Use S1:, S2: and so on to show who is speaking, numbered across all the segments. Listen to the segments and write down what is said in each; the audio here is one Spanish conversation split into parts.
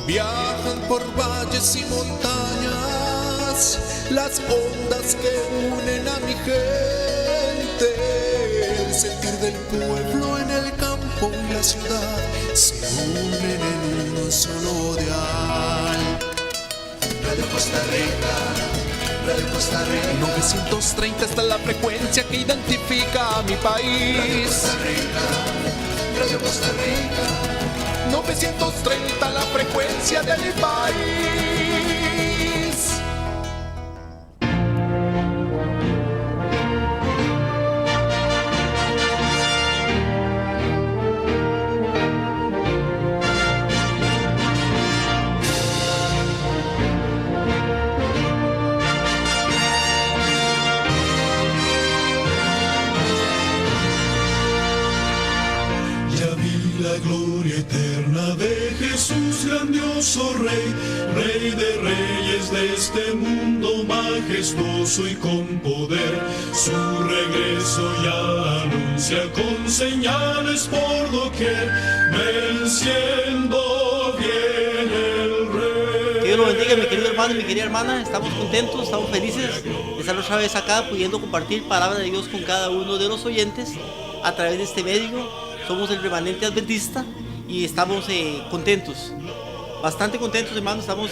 S1: Viajan por valles y montañas las ondas que unen a mi gente. El sentir del pueblo en el campo y la ciudad se unen en un solo dial. Radio Costa Rica, Radio Costa Rica. 930 está la frecuencia que identifica a mi país. Radio Costa Rica. 930 la frecuencia de mi país.
S2: La gloria eterna de Jesús, grandioso Rey, Rey de reyes de este mundo majestuoso y con poder. Su regreso ya anuncia con señales por doquier, venciendo bien el Rey.
S3: Que Dios lo bendiga, mi querido hermano y mi querida hermana. Estamos contentos, estamos felices de estar otra vez acá pudiendo compartir palabra de Dios con cada uno de los oyentes a través de este medio. Somos el remanente adventista y estamos contentos, bastante contentos, hermanos. Estamos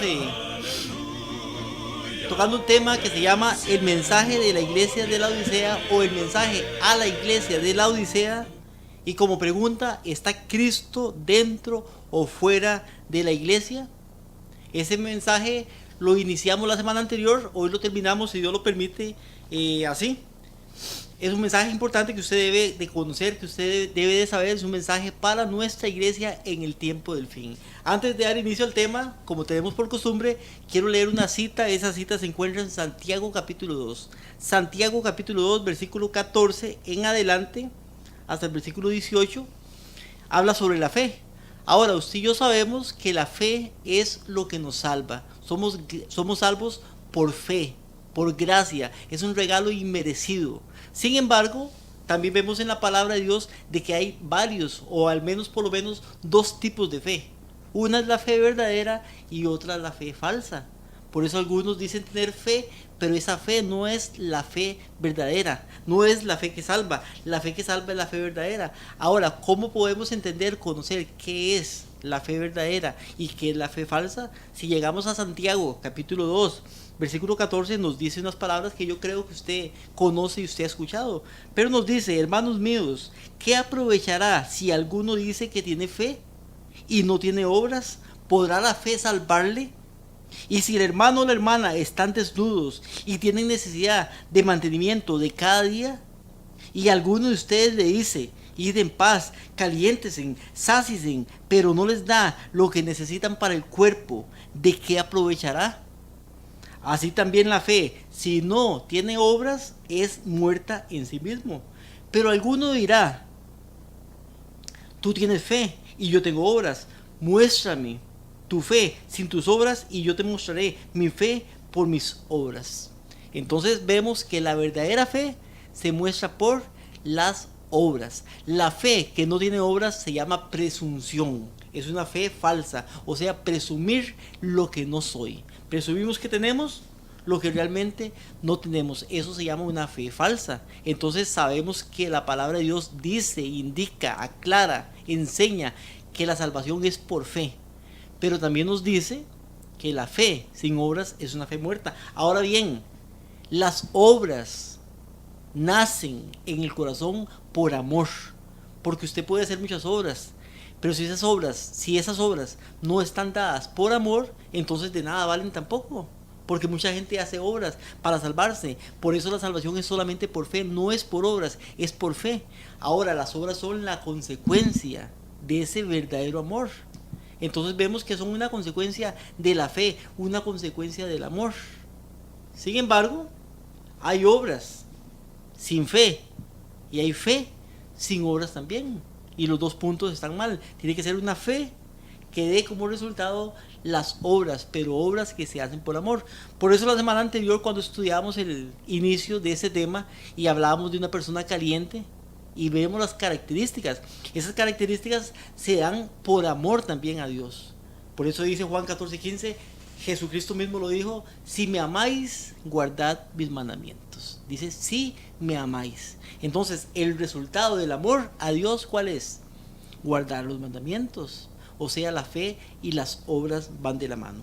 S3: tocando un tema que se llama el mensaje de la iglesia de la Odisea, o el mensaje a la iglesia de la Odisea. Y como pregunta, ¿está Cristo dentro o fuera de la iglesia? Ese mensaje lo iniciamos la semana anterior, hoy lo terminamos, si Dios lo permite, así. Es un mensaje importante que usted debe de conocer, que usted debe de saber. Es un mensaje para nuestra iglesia en el tiempo del fin. Antes de dar inicio al tema, como tenemos por costumbre, quiero leer una cita. Esa cita se encuentra en Santiago capítulo 2. Santiago capítulo 2, versículo 14 en adelante, hasta el versículo 18, habla sobre la fe. Ahora, usted y yo sabemos que la fe es lo que nos salva. Somos salvos por fe, por gracia. Es un regalo inmerecido. Sin embargo, también vemos en la palabra de Dios de que hay varios, o al menos por lo menos dos tipos de fe. Una es la fe verdadera y otra es la fe falsa. Por eso algunos dicen tener fe, pero esa fe no es la fe verdadera, no es la fe que salva. La fe que salva es la fe verdadera. Ahora, ¿cómo podemos entender, conocer qué es la fe verdadera y qué es la fe falsa? Si llegamos a Santiago capítulo 2, versículo 14, nos dice unas palabras que yo creo que usted conoce y usted ha escuchado. Pero nos dice: hermanos míos, ¿qué aprovechará si alguno dice que tiene fe y no tiene obras? ¿Podrá la fe salvarle? Y si el hermano o la hermana están desnudos y tienen necesidad de mantenimiento de cada día, y alguno de ustedes le dice: id en paz, caliéntesen, sácisen, pero no les da lo que necesitan para el cuerpo, ¿de qué aprovechará? Así también la fe, si no tiene obras, es muerta en sí mismo. Pero alguno dirá: tú tienes fe y yo tengo obras. Muéstrame tu fe sin tus obras y yo te mostraré mi fe por mis obras. Entonces vemos que la verdadera fe se muestra por las obras. La fe que no tiene obras se llama presunción. Es una fe falsa, o sea, presumir lo que no soy. Presumimos que tenemos lo que realmente no tenemos. Eso se llama una fe falsa. Entonces sabemos que la palabra de Dios dice, indica, aclara, enseña que la salvación es por fe. Pero también nos dice que la fe sin obras es una fe muerta. Ahora bien, las obras nacen en el corazón por amor. Porque usted puede hacer muchas obras, pero si esas obras no están dadas por amor, entonces de nada valen tampoco. Porque mucha gente hace obras para salvarse. Por eso la salvación es solamente por fe, no es por obras, es por fe. Ahora, las obras son la consecuencia de ese verdadero amor. Entonces vemos que son una consecuencia de la fe, una consecuencia del amor. Sin embargo, hay obras sin fe y hay fe sin obras también. Y los dos puntos están mal. Tiene que ser una fe que dé como resultado las obras, pero obras que se hacen por amor. Por eso la semana anterior, cuando estudiábamos el inicio de ese tema y hablábamos de una persona caliente, y vemos las características, esas características se dan por amor también a Dios. Por eso dice Juan 14:15, Jesucristo mismo lo dijo, si me amáis, guardad mis mandamientos. Dice, si me amáis. Entonces, el resultado del amor a Dios, ¿cuál es? Guardar los mandamientos. O sea, la fe y las obras van de la mano.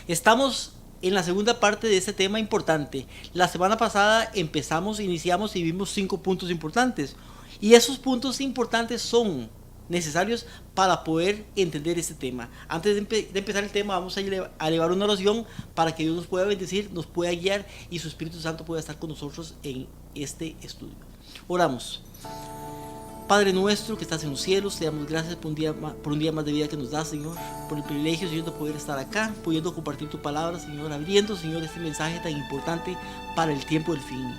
S3: Estamos en la segunda parte de este tema importante. La semana pasada iniciamos y vimos 5 puntos importantes. Y esos puntos importantes son necesarios para poder entender este tema. Antes de empezar el tema, vamos a elevar una oración para que Dios nos pueda bendecir, nos pueda guiar y su Espíritu Santo pueda estar con nosotros en este estudio. Oramos. Padre nuestro que estás en los cielos, te damos gracias por un día más de vida que nos das, Señor, por el privilegio, Señor, de poder estar acá, pudiendo compartir tu palabra, Señor, abriendo, Señor, este mensaje tan importante para el tiempo del fin.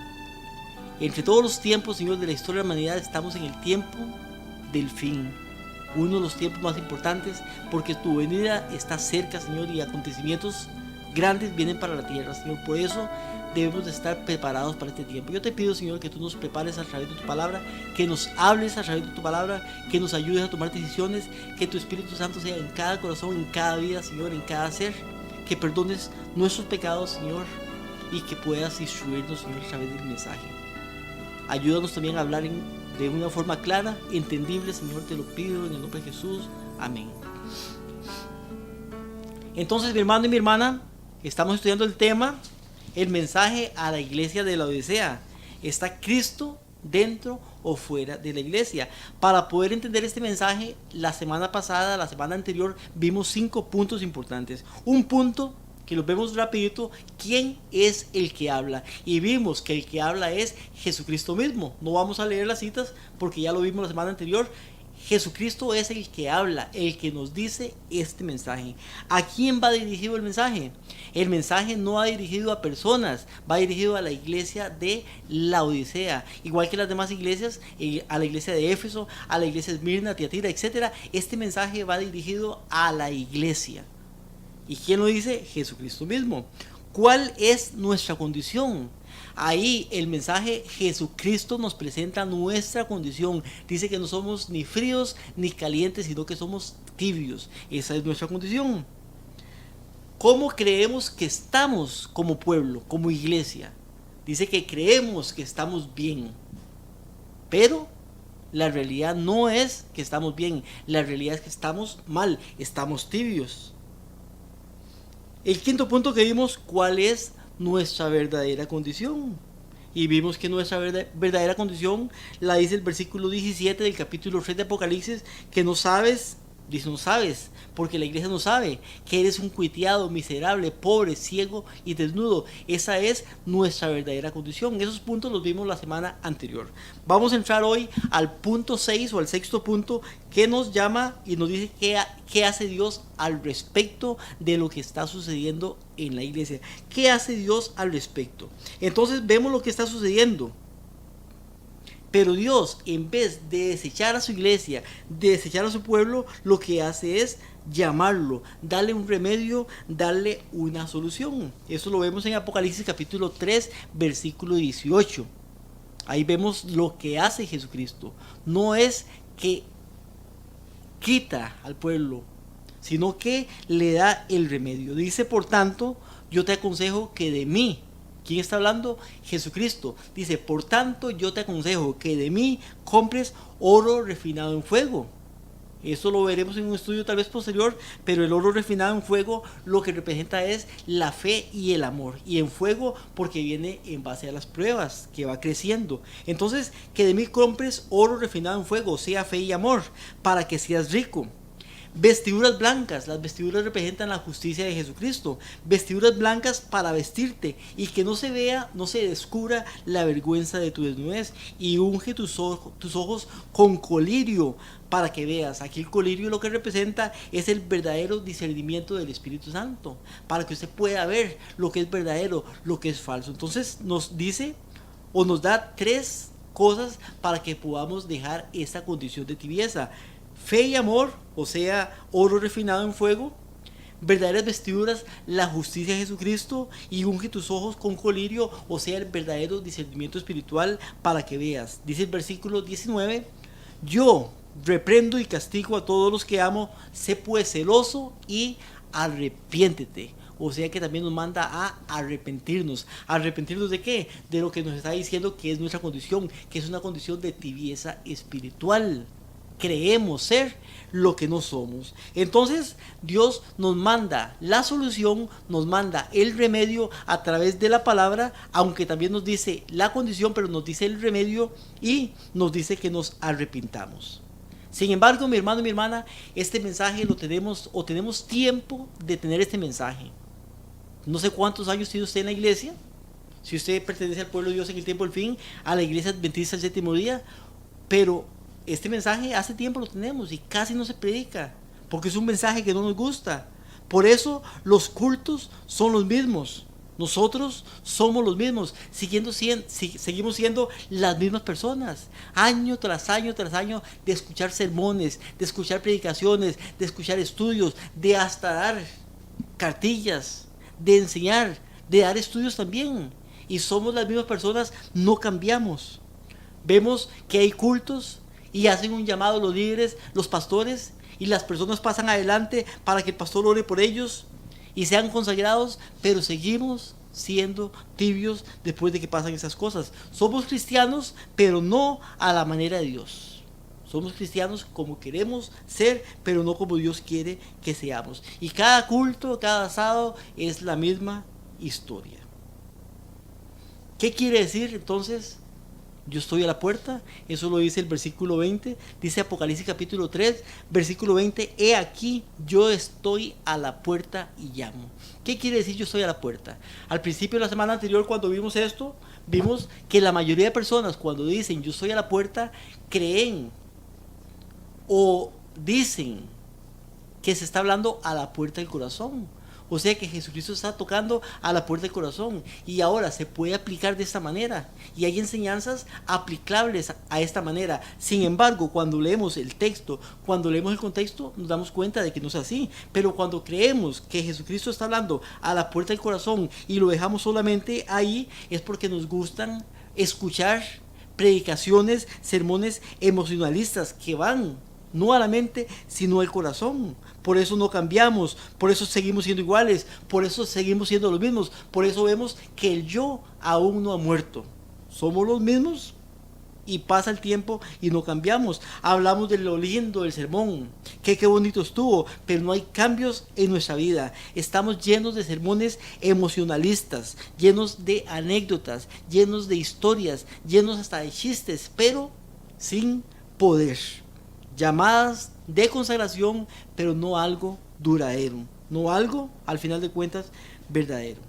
S3: Entre todos los tiempos, Señor, de la historia de la humanidad, estamos en el tiempo del fin, uno de los tiempos más importantes, porque tu venida está cerca, Señor, y acontecimientos grandes vienen para la tierra, Señor. Por eso debemos de estar preparados para este tiempo. Yo te pido, Señor, que tú nos prepares a través de tu palabra, que nos hables a través de tu palabra, que nos ayudes a tomar decisiones, que tu Espíritu Santo sea en cada corazón, en cada vida, Señor, en cada ser, que perdones nuestros pecados, Señor, y que puedas instruirnos, Señor, a través del mensaje. Ayúdanos también a hablar de una forma clara, entendible, Señor, te lo pido en el nombre de Jesús. Amén. Entonces, mi hermano y mi hermana, estamos estudiando el tema, el mensaje a la iglesia de la Odisea. ¿Está Cristo dentro o fuera de la iglesia? Para poder entender este mensaje, la semana anterior, vimos 5 puntos importantes. Un punto que lo vemos rapidito, ¿quién es el que habla? Y vimos que el que habla es Jesucristo mismo. No vamos a leer las citas porque ya lo vimos la semana anterior. Jesucristo es el que habla, el que nos dice este mensaje. ¿A quién va dirigido el mensaje? El mensaje no va dirigido a personas, va dirigido a la iglesia de la Odisea. Igual que las demás iglesias, a la iglesia de Éfeso, a la iglesia de Esmirna, Tiatira, etc. Este mensaje va dirigido a la iglesia. ¿Y quién lo dice? Jesucristo mismo. ¿Cuál es nuestra condición? Ahí el mensaje, Jesucristo nos presenta nuestra condición. Dice que no somos ni fríos ni calientes, sino que somos tibios. Esa es nuestra condición. ¿Cómo creemos que estamos como pueblo, como iglesia? Dice que creemos que estamos bien. Pero la realidad no es que estamos bien. La realidad es que estamos mal, estamos tibios. El quinto punto que vimos, ¿cuál es nuestra verdadera condición? Y vimos que nuestra verdadera condición la dice el versículo 17 del capítulo 3 de Apocalipsis, que no sabes, dice no sabes, porque la iglesia no sabe, que eres un cuiteado, miserable, pobre, ciego y desnudo. Esa es nuestra verdadera condición. Esos puntos los vimos la semana anterior. Vamos a entrar hoy al punto 6 o al sexto punto, que nos llama y nos dice qué hace Dios al respecto de lo que está sucediendo en la iglesia. ¿Qué hace Dios al respecto? Entonces vemos lo que está sucediendo. Pero Dios, en vez de desechar a su iglesia, de desechar a su pueblo, lo que hace es llamarlo, darle un remedio, darle una solución. Eso lo vemos en Apocalipsis capítulo 3, versículo 18. Ahí vemos lo que hace Jesucristo. No es que quita al pueblo, sino que le da el remedio. Dice, por tanto, yo te aconsejo que de mí, ¿quién está hablando? Jesucristo. Dice, por tanto, yo te aconsejo que de mí compres oro refinado en fuego. Eso lo veremos en un estudio tal vez posterior, pero el oro refinado en fuego lo que representa es la fe y el amor. Y en fuego porque viene en base a las pruebas, que va creciendo. Entonces, que de mí compres oro refinado en fuego, sea fe y amor, para que seas rico. Vestiduras blancas, las vestiduras representan la justicia de Jesucristo. Vestiduras blancas para vestirte y que no se vea, no se descubra la vergüenza de tu desnudez. Y unge tus ojos con colirio para que veas. Aquí el colirio lo que representa es el verdadero discernimiento del Espíritu Santo, para que usted pueda ver lo que es verdadero, lo que es falso. Entonces nos dice o nos da 3 cosas para que podamos dejar esta condición de tibieza: fe y amor, o sea, oro refinado en fuego; verdaderas vestiduras, la justicia de Jesucristo; y unge tus ojos con colirio, o sea, el verdadero discernimiento espiritual, para que veas. Dice el versículo 19, yo, reprendo y castigo a todos los que amo, sé pues celoso y arrepiéntete. O sea que también nos manda a arrepentirnos. ¿Arrepentirnos de qué? De lo que nos está diciendo que es nuestra condición, que es una condición de tibieza espiritual. Creemos ser lo que no somos. Entonces Dios nos manda la solución, nos manda el remedio a través de la palabra, aunque también nos dice la condición, pero nos dice el remedio y nos dice que nos arrepintamos. Sin embargo, mi hermano y mi hermana, este mensaje lo tenemos, o tenemos tiempo de tener este mensaje. No sé cuántos años tiene usted en la iglesia, si usted pertenece al pueblo de Dios en el tiempo del fin, a la iglesia adventista del séptimo día, pero este mensaje hace tiempo lo tenemos y casi no se predica, porque es un mensaje que no nos gusta. Por eso los cultos son los mismos. Nosotros somos los mismos, seguimos siendo las mismas personas, año tras año tras año, de escuchar sermones, de escuchar predicaciones, de escuchar estudios, de hasta dar cartillas, de enseñar, de dar estudios también. Y somos las mismas personas, no cambiamos. Vemos que hay cultos y hacen un llamado los líderes, los pastores, y las personas pasan adelante para que el pastor ore por ellos y sean consagrados, pero seguimos siendo tibios después de que pasan esas cosas. Somos cristianos, pero no a la manera de Dios. Somos cristianos como queremos ser, pero no como Dios quiere que seamos. Y cada culto, cada sábado es la misma historia. ¿Qué quiere decir entonces? Yo estoy a la puerta, eso lo dice el versículo 20, dice Apocalipsis capítulo 3, versículo 20, he aquí, yo estoy a la puerta y llamo. ¿Qué quiere decir yo estoy a la puerta? Al principio de la semana anterior, cuando vimos esto, vimos que la mayoría de personas cuando dicen yo estoy a la puerta, creen o dicen que se está hablando a la puerta del corazón. O sea que Jesucristo está tocando a la puerta del corazón, y ahora se puede aplicar de esta manera, y hay enseñanzas aplicables a esta manera. Sin embargo, cuando leemos el texto, cuando leemos el contexto, nos damos cuenta de que no es así. Pero cuando creemos que Jesucristo está hablando a la puerta del corazón y lo dejamos solamente ahí, es porque nos gustan escuchar predicaciones, sermones emocionalistas que van no a la mente, sino al corazón. Por eso no cambiamos, por eso seguimos siendo iguales, por eso seguimos siendo los mismos, por eso vemos que el yo aún no ha muerto. Somos los mismos y pasa el tiempo y no cambiamos. Hablamos de lo lindo del sermón, que qué bonito estuvo, pero no hay cambios en nuestra vida. Estamos llenos de sermones emocionalistas, llenos de anécdotas, llenos de historias, llenos hasta de chistes, pero sin poder. Llamadas de consagración, pero no algo duradero, no algo, al final de cuentas, verdadero.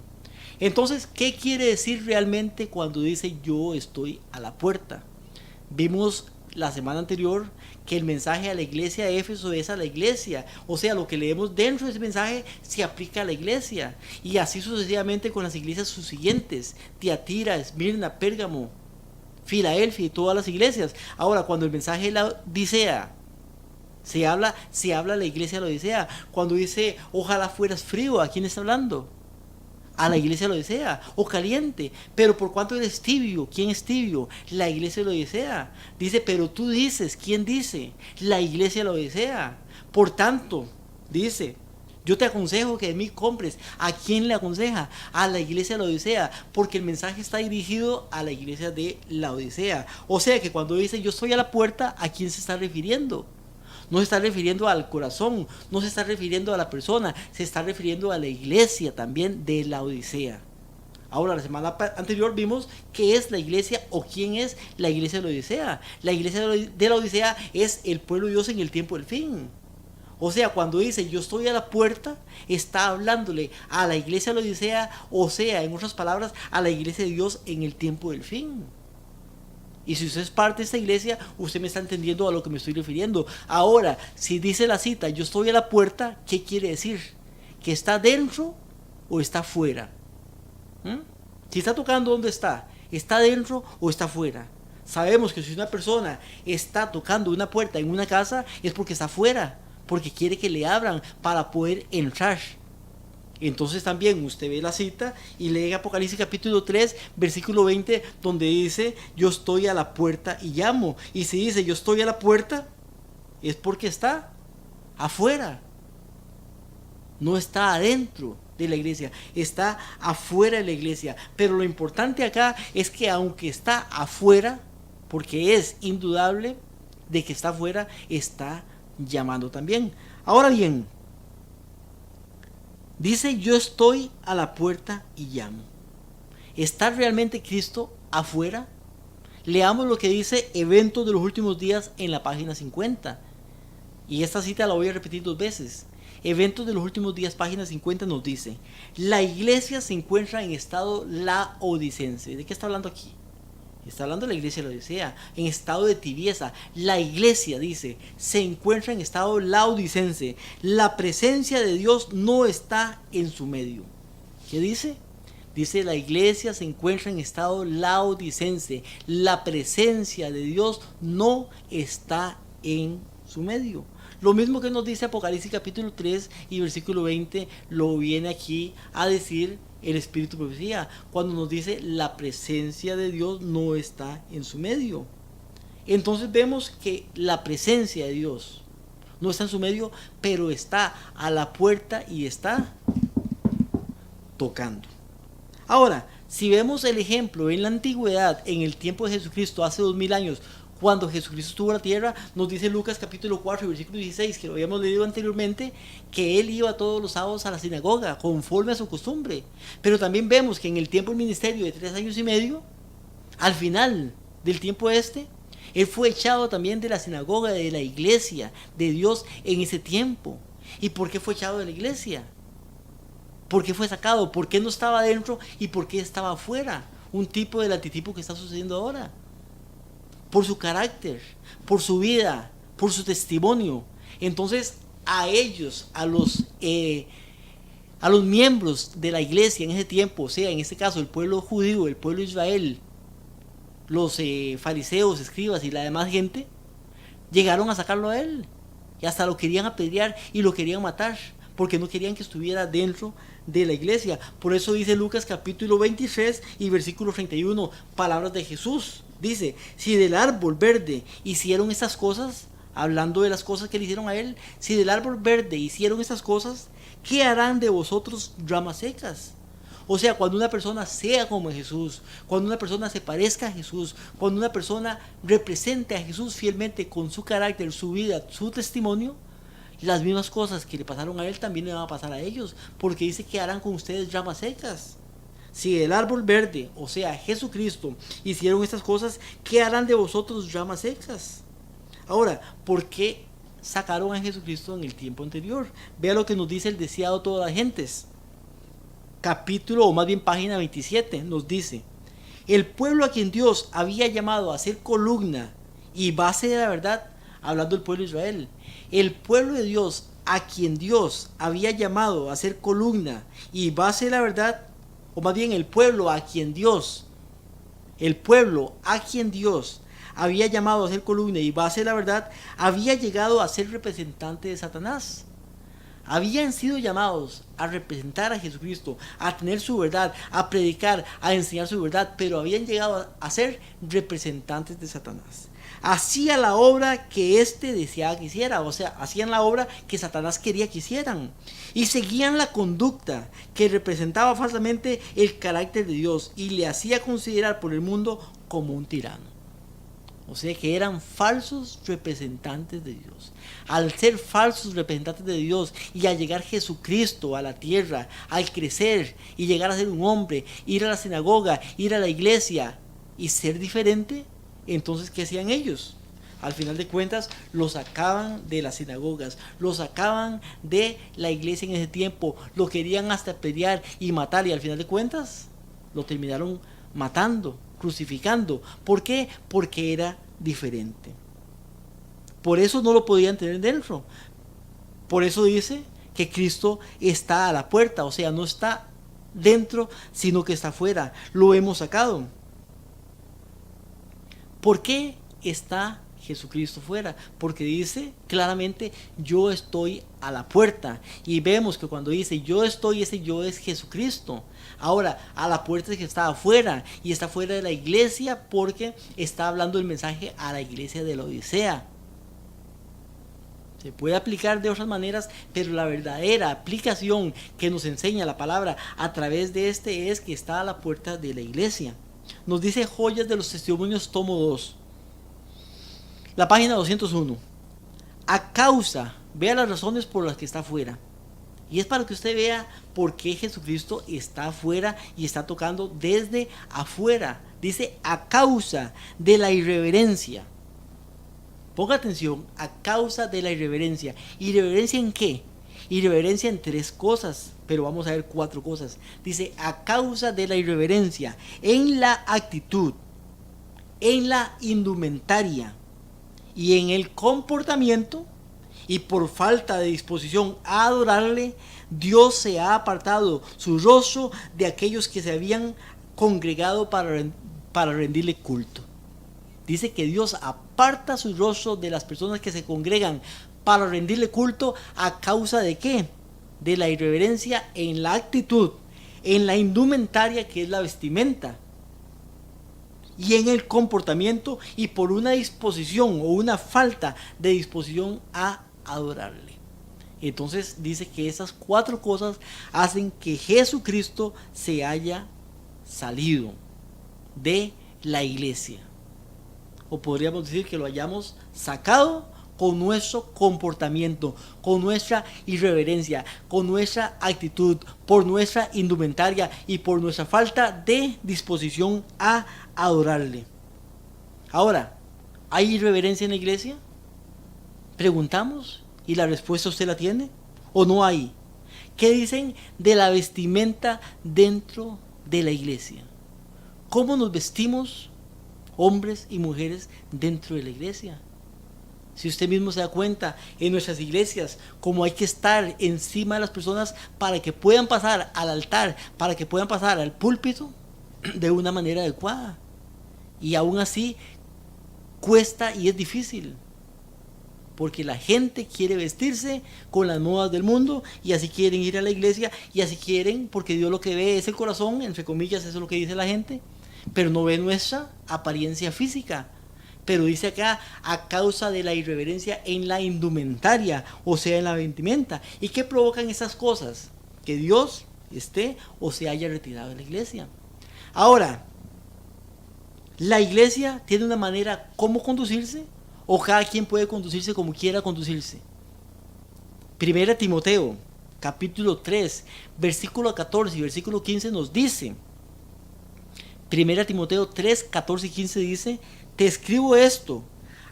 S3: Entonces, ¿qué quiere decir realmente cuando dice yo estoy a la puerta? Vimos la semana anterior que el mensaje a la iglesia de Éfeso es a la iglesia, o sea, lo que leemos dentro de ese mensaje se aplica a la iglesia, y así sucesivamente con las iglesias subsiguientes, Tiatira, Esmirna, Pérgamo, Filadelfia y todas las iglesias. Ahora, cuando el mensaje de la Odisea se habla a la iglesia de la Odisea. Cuando dice ojalá fueras frío, ¿a quién está hablando? A la iglesia de la Odisea. O caliente, pero por cuánto eres tibio. ¿Quién es tibio? La iglesia de la Odisea. Dice, pero tú dices, ¿quién dice? La iglesia de la Odisea. Por tanto, dice, yo te aconsejo que de mí compres. ¿A quién le aconseja? A la iglesia de la Odisea, porque el mensaje está dirigido a la iglesia de la Odisea. O sea que cuando dice yo estoy a la puerta, ¿a quién se está refiriendo? No se está refiriendo al corazón, no se está refiriendo a la persona, se está refiriendo a la iglesia también de la Odisea. Ahora, la semana anterior vimos qué es la iglesia o quién es la iglesia de la Odisea. La iglesia de la Odisea es el pueblo de Dios en el tiempo del fin. O sea, cuando dice yo estoy a la puerta, está hablándole a la iglesia de la Odisea, o sea, en otras palabras, a la iglesia de Dios en el tiempo del fin. Y si usted es parte de esta iglesia, usted me está entendiendo a lo que me estoy refiriendo. Ahora, si dice la cita, yo estoy a la puerta, ¿qué quiere decir? ¿Que está dentro o está fuera? Si está tocando, ¿dónde está? ¿Está dentro o está fuera? Sabemos que si una persona está tocando una puerta en una casa, es porque está fuera, porque quiere que le abran para poder entrar. Entonces también usted ve la cita y lee Apocalipsis capítulo 3 versículo 20, donde dice yo estoy a la puerta y llamo. Y si dice yo estoy a la puerta, es porque está afuera. No está adentro de la iglesia, está afuera de la iglesia. Pero lo importante acá es que aunque está afuera, porque es indudable de que está afuera, está llamando también. Ahora bien, dice: yo estoy a la puerta y llamo. ¿Está realmente Cristo afuera? Leamos lo que dice Eventos de los Últimos Días en la página 50. Y esta cita la voy a repetir 2 veces. Eventos de los Últimos Días, página 50, nos dice: la iglesia se encuentra en estado laodicense. ¿De qué está hablando aquí? Está hablando de la iglesia de la Odisea, en estado de tibieza. La iglesia, dice, se encuentra en estado laodicense. La presencia de Dios no está en su medio. ¿Qué dice? Dice: la iglesia se encuentra en estado laodicense. La presencia de Dios no está en su medio. Lo mismo que nos dice Apocalipsis capítulo 3 y versículo 20, lo viene aquí a decir el Espíritu de Profecía, cuando nos dice: la presencia de Dios no está en su medio. Entonces vemos que la presencia de Dios no está en su medio, pero está a la puerta y está tocando. Ahora, si vemos el ejemplo en la antigüedad, en el tiempo de Jesucristo, hace 2000 años, cuando Jesucristo estuvo en la tierra, nos dice Lucas capítulo 4, versículo 16, que lo habíamos leído anteriormente, que él iba todos los sábados a la sinagoga, conforme a su costumbre. Pero también vemos que en el tiempo del ministerio de 3 años y medio, al final del tiempo él fue echado también de la sinagoga, de la iglesia de Dios en ese tiempo. ¿Y por qué fue echado de la iglesia? ¿Por qué fue sacado? ¿Por qué no estaba adentro y por qué estaba afuera? Un tipo del antitipo que está sucediendo ahora. Por su carácter, por su vida, por su testimonio. Entonces a ellos, a los miembros de la iglesia en ese tiempo, o sea, en este caso el pueblo judío, el pueblo de Israel, los fariseos, escribas y la demás gente, llegaron a sacarlo a él y hasta lo querían apedrear y lo querían matar, porque no querían que estuviera dentro de la iglesia. Por eso dice Lucas capítulo 23 y versículo 31, palabras de Jesús. Dice: si del árbol verde hicieron estas cosas, hablando de las cosas que le hicieron a él, si del árbol verde hicieron estas cosas, ¿qué harán de vosotros ramas secas? O sea, cuando una persona sea como Jesús, cuando una persona se parezca a Jesús, cuando una persona represente a Jesús fielmente con su carácter, su vida, su testimonio, las mismas cosas que le pasaron a él también le van a pasar a ellos, porque dice que harán con ustedes ramas secas. Si el árbol verde, o sea, Jesucristo, hicieron estas cosas, ¿qué harán de vosotros ramas secas? Ahora, ¿por qué sacaron a Jesucristo en el tiempo anterior? Vea lo que nos dice el deseado de todas las gentes. Capítulo, o más bien página 27, nos dice: el pueblo a quien Dios había llamado a ser columna y base de la verdad, hablando del pueblo de Israel, el pueblo de Dios a quien Dios había llamado a ser columna y base de la verdad, o más bien el pueblo a quien Dios había llamado a ser columna y base de la verdad, había llegado a ser representante de Satanás. Habían sido llamados a representar a Jesucristo, a tener su verdad, a predicar, a enseñar su verdad, pero habían llegado a ser representantes de Satanás. Hacía la obra que éste deseaba que hiciera, o sea, hacían la obra que Satanás quería que hicieran, y seguían la conducta que representaba falsamente el carácter de Dios y le hacía considerar por el mundo como un tirano. O sea que eran falsos representantes de Dios. Al ser falsos representantes de Dios y al llegar Jesucristo a la tierra, al crecer y llegar a ser un hombre, ir a la sinagoga, ir a la iglesia y ser diferente, entonces ¿qué hacían ellos? Al final de cuentas lo sacaban de las sinagogas, lo sacaban de la iglesia en ese tiempo, lo querían hasta pelear y matar, y al final de cuentas lo terminaron matando, crucificando. ¿Por qué? Porque era diferente. Por eso no lo podían tener dentro. Por eso dice que Cristo está a la puerta, o sea, no está dentro, sino que está afuera. Lo hemos sacado. ¿Por qué está Jesucristo fuera? Porque dice claramente: yo estoy a la puerta. Y vemos que cuando dice yo estoy, ese yo es Jesucristo. Ahora, a la puerta es que está afuera, y está fuera de la iglesia porque está hablando el mensaje a la iglesia de la Odisea. Se puede aplicar de otras maneras, pero la verdadera aplicación que nos enseña la palabra a través de este es que está a la puerta de la iglesia. Nos dice Joyas de los Testimonios, tomo 2, la página 201. A causa, vea las razones por las que está afuera. Y es para que usted vea por qué Jesucristo está afuera y está tocando desde afuera. Dice, a causa de la irreverencia. Ponga atención, a causa de la irreverencia. ¿Irreverencia en qué? Irreverencia en 3 cosas, pero vamos a ver 4 cosas. Dice, a causa de la irreverencia en la actitud, en la indumentaria y en el comportamiento, y por falta de disposición a adorarle, Dios se ha apartado su rostro de aquellos que se habían congregado para rendirle culto. Dice que Dios aparta su rostro de las personas que se congregan para rendirle culto. ¿A causa de qué? De la irreverencia en la actitud, en la indumentaria, que es la vestimenta, y en el comportamiento, y por una disposición o una falta de disposición a adorarle. Entonces dice que esas 4 cosas hacen que Jesucristo se haya salido de la iglesia, o podríamos decir que lo hayamos sacado con nuestro comportamiento, con nuestra irreverencia, con nuestra actitud, por nuestra indumentaria y por nuestra falta de disposición a adorarle. Ahora, ¿hay irreverencia en la iglesia? Preguntamos, y la respuesta usted la tiene, ¿o no hay? ¿Qué dicen de la vestimenta dentro de la iglesia? ¿Cómo nos vestimos hombres y mujeres dentro de la iglesia? Si usted mismo se da cuenta, en nuestras iglesias, cómo hay que estar encima de las personas para que puedan pasar al altar, para que puedan pasar al púlpito de una manera adecuada. Y aún así cuesta y es difícil, porque la gente quiere vestirse con las modas del mundo, y así quieren ir a la iglesia, y así quieren, porque Dios lo que ve es el corazón, entre comillas, eso es lo que dice la gente, pero no ve nuestra apariencia física. Pero dice acá, a causa de la irreverencia en la indumentaria, o sea, en la vestimenta. ¿Y qué provocan esas cosas? Que Dios esté o se haya retirado de la iglesia. Ahora, ¿la iglesia tiene una manera cómo conducirse? ¿O cada quien puede conducirse como quiera conducirse? 1 Timoteo, capítulo 3, versículo 14 y versículo 15 nos dice, 1 Timoteo 3, 14 y 15 dice, te escribo esto,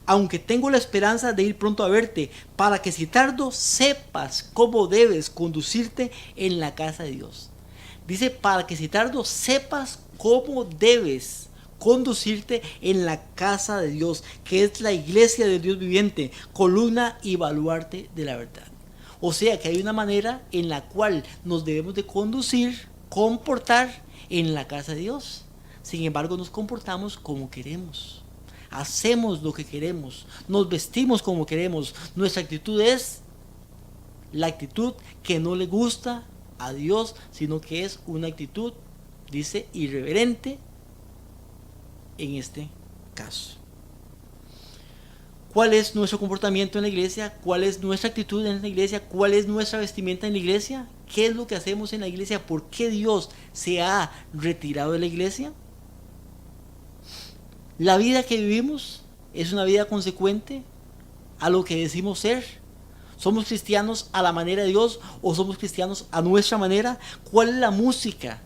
S3: aunque tengo la esperanza de ir pronto a verte, para que si tardo sepas cómo debes conducirte en la casa de Dios. Dice, para que si tardo sepas cómo debes conducirte en la casa de Dios, que es la iglesia del Dios viviente, columna y baluarte de la verdad. O sea que hay una manera en la cual nos debemos de conducir, comportar en la casa de Dios. Sin embargo, nos comportamos como queremos. Hacemos lo que queremos, nos vestimos como queremos. Nuestra actitud es la actitud que no le gusta a Dios, sino que es una actitud, dice, irreverente en este caso. ¿Cuál es nuestro comportamiento en la iglesia? ¿Cuál es nuestra actitud en la iglesia? ¿Cuál es nuestra vestimenta en la iglesia? ¿Qué es lo que hacemos en la iglesia? ¿Por qué Dios se ha retirado de la iglesia? La vida que vivimos es una vida consecuente a lo que decimos ser. ¿Somos cristianos a la manera de Dios o somos cristianos a nuestra manera? ¿Cuál es la música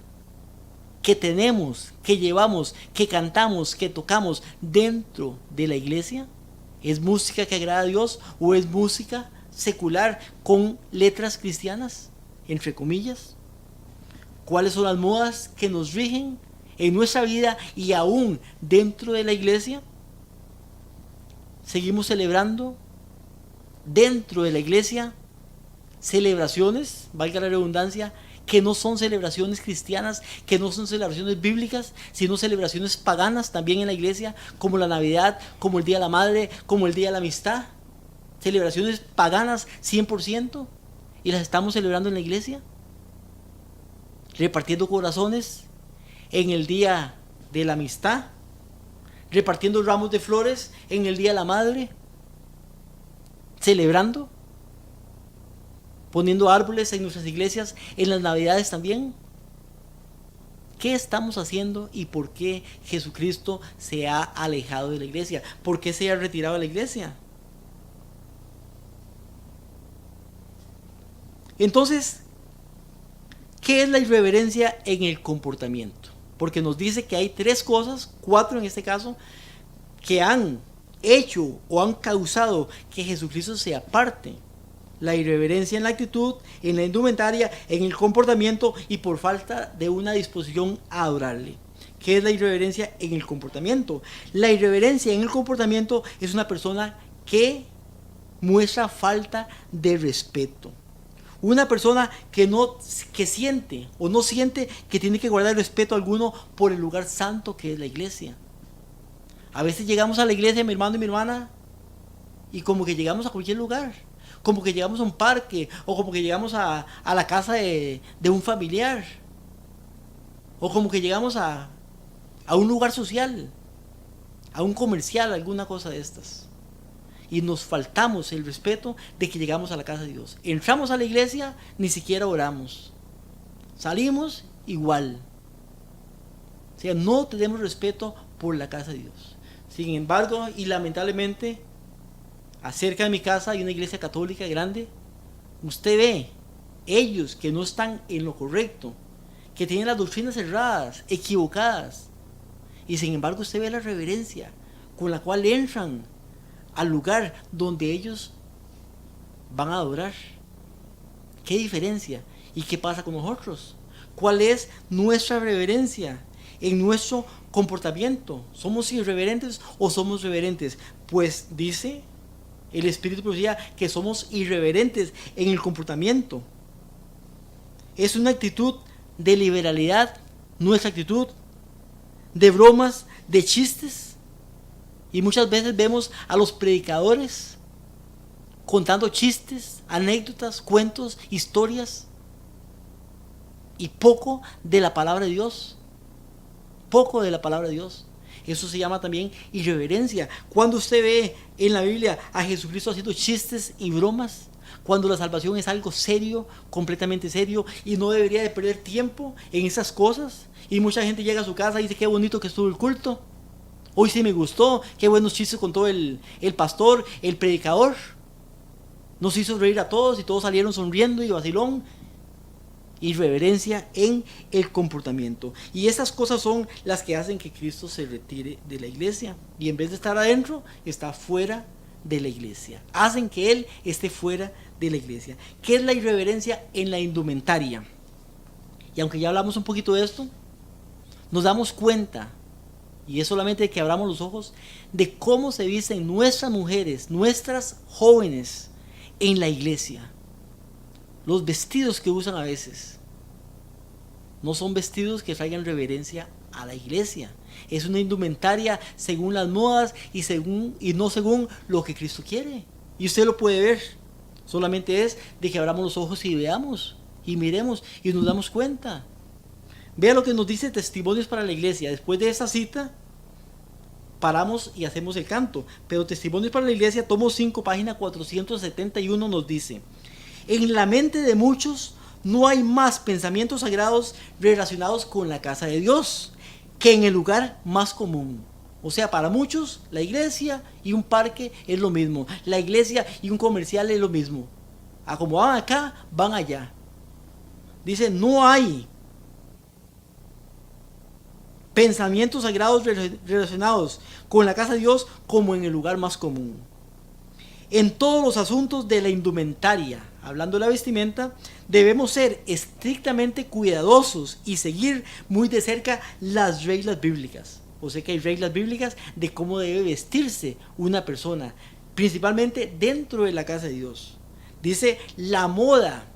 S3: que tenemos, que llevamos, que cantamos, que tocamos dentro de la iglesia? ¿Es música que agrada a Dios o es música secular con letras cristianas, entre comillas? ¿Cuáles son las modas que nos rigen en nuestra vida y aún dentro de la iglesia? Seguimos celebrando dentro de la iglesia celebraciones, valga la redundancia, que no son celebraciones cristianas, que no son celebraciones bíblicas, sino celebraciones paganas también en la iglesia, como la Navidad, como el Día de la Madre, como el Día de la Amistad. Celebraciones paganas 100%, y las estamos celebrando en la iglesia, repartiendo corazones en el Día de la Amistad, repartiendo ramos de flores en el Día de la Madre, celebrando poniendo árboles en nuestras iglesias, en las navidades también. ¿Qué estamos haciendo y por qué Jesucristo se ha alejado de la iglesia? ¿Por qué se ha retirado de la iglesia? Entonces, ¿qué es la irreverencia en el comportamiento? Porque nos dice que hay 3 cosas, 4 en este caso, que han hecho o han causado que Jesucristo se aparte. La irreverencia en la actitud, en la indumentaria, en el comportamiento y por falta de una disposición a adorarle. ¿Qué es la irreverencia en el comportamiento? La irreverencia en el comportamiento es una persona que muestra falta de respeto. Una persona que siente o no siente que tiene que guardar respeto alguno por el lugar santo que es la iglesia. A veces llegamos a la iglesia, mi hermano y mi hermana, y como que llegamos a cualquier lugar, como que llegamos a un parque, o como que llegamos a la casa de un familiar, o como que llegamos a un lugar social, a un comercial, alguna cosa de estas. Y nos faltamos el respeto de que llegamos a la casa de Dios. Entramos a la iglesia, ni siquiera oramos. Salimos igual. O sea, no tenemos respeto por la casa de Dios. Sin embargo, y lamentablemente, acerca de mi casa hay una iglesia católica grande. Usted ve, ellos que no están en lo correcto, que tienen las doctrinas erradas, equivocadas. Y sin embargo, usted ve la reverencia con la cual entran al lugar donde ellos van a adorar. ¿Qué diferencia? ¿Y qué pasa con nosotros? ¿Cuál es nuestra reverencia en nuestro comportamiento? ¿Somos irreverentes o somos reverentes? Pues dice el Espíritu de Profecía que somos irreverentes en el comportamiento. Es una actitud de liberalidad, nuestra actitud, de bromas, de chistes. Y muchas veces vemos a los predicadores contando chistes, anécdotas, cuentos, historias, y poco de la palabra de Dios. Poco de la palabra de Dios. Eso se llama también irreverencia. Cuando usted ve en la Biblia a Jesucristo haciendo chistes y bromas, cuando la salvación es algo serio, completamente serio, y no debería de perder tiempo en esas cosas, y mucha gente llega a su casa y dice: qué bonito que estuvo el culto, hoy sí me gustó, qué buenos chistes contó el pastor, el predicador, nos hizo reír a todos y todos salieron sonriendo y vacilón. Irreverencia en el comportamiento. Y esas cosas son las que hacen que Cristo se retire de la iglesia, y en vez de estar adentro, está fuera de la iglesia. Hacen que Él esté fuera de la iglesia. ¿Qué es la irreverencia en la indumentaria? Y aunque ya hablamos un poquito de esto, nos damos cuenta, y es solamente que abramos los ojos, de cómo se visten nuestras mujeres, nuestras jóvenes en la iglesia. Los vestidos que usan a veces no son vestidos que traigan reverencia a la iglesia. Es una indumentaria según las modas y no según lo que Cristo quiere. Y usted lo puede ver. Solamente es de que abramos los ojos y veamos y miremos y nos damos cuenta. Vea lo que nos dice Testimonios para la Iglesia. Después de esa cita paramos y hacemos el canto. Pero Testimonios para la Iglesia, tomo 5, página 471, nos dice: en la mente de muchos no hay más pensamientos sagrados relacionados con la casa de Dios que en el lugar más común. O sea, para muchos la iglesia y un parque es lo mismo. La iglesia y un comercial es lo mismo. A como van acá, van allá. Dice: no hay pensamientos sagrados relacionados con la casa de Dios como en el lugar más común. En todos los asuntos de la indumentaria, hablando de la vestimenta, debemos ser estrictamente cuidadosos y seguir muy de cerca las reglas bíblicas. O sea que hay reglas bíblicas de cómo debe vestirse una persona, principalmente dentro de la casa de Dios. Dice la moda.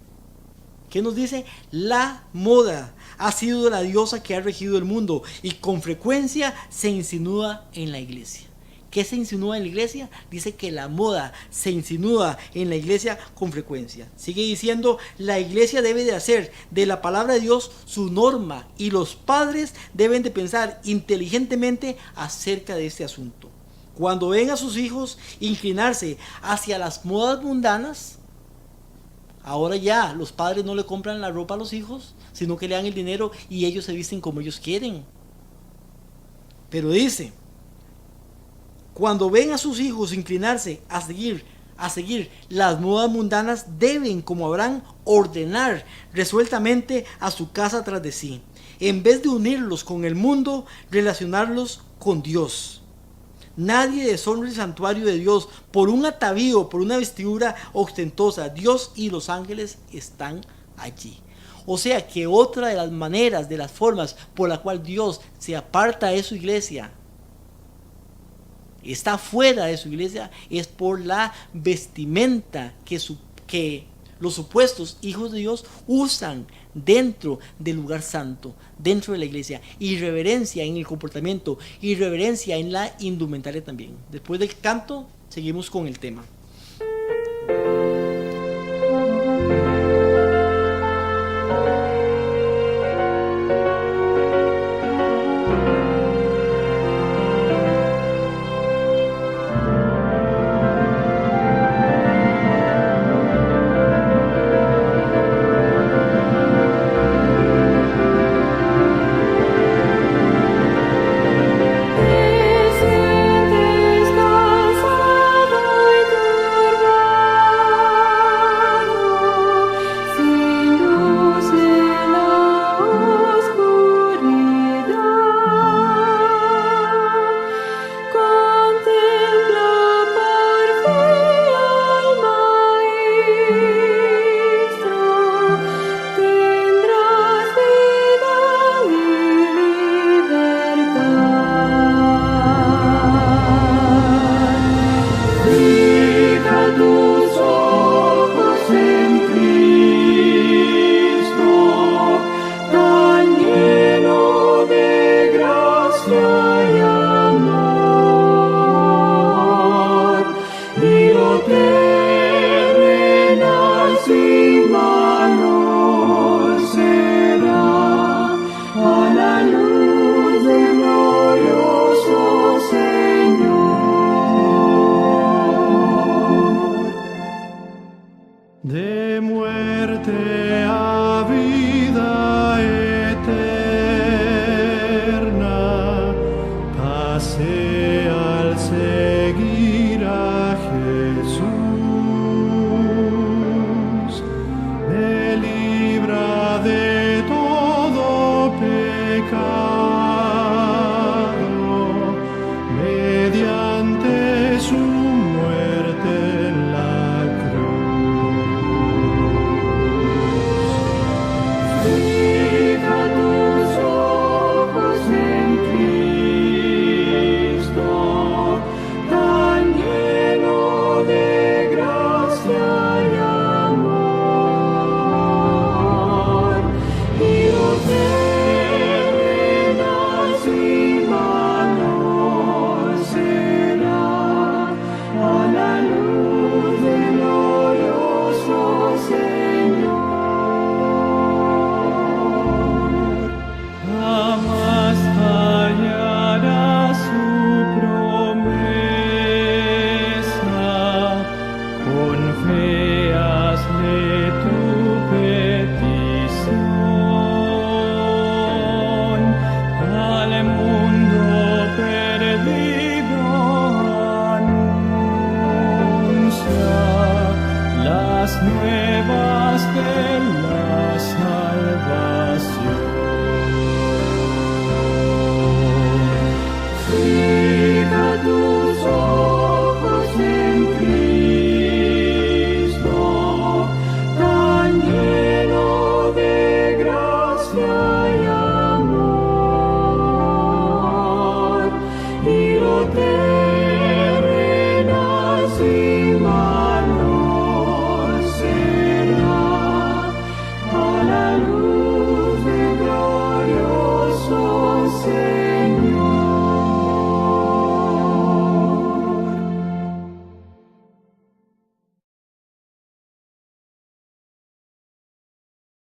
S3: ¿Qué nos dice? La moda ha sido la diosa que ha regido el mundo y con frecuencia se insinúa en la iglesia. ¿Qué se insinúa en la iglesia? Dice que la moda se insinúa en la iglesia con frecuencia. Sigue diciendo: la iglesia debe de hacer de la palabra de Dios su norma y los padres deben de pensar inteligentemente acerca de este asunto. Cuando ven a sus hijos inclinarse hacia las modas mundanas, Ahora ya los padres no le compran la ropa a los hijos, sino que le dan el dinero y ellos se visten como ellos quieren. Pero dice, cuando ven a sus hijos inclinarse a seguir las modas mundanas, deben, como Abraham, ordenar resueltamente a su casa tras de sí. En vez de unirlos con el mundo, relacionarlos con Dios. Nadie deshonra el santuario de Dios por un atavío, por una vestidura ostentosa. Dios y los ángeles están allí. O sea que otra de las maneras, de las formas por la cual Dios se aparta de su iglesia, está fuera de su iglesia, es por la vestimenta que los supuestos hijos de Dios usan dentro del lugar santo, dentro de la iglesia. Irreverencia en el comportamiento, irreverencia en la indumentaria también. Después del canto, seguimos con el tema.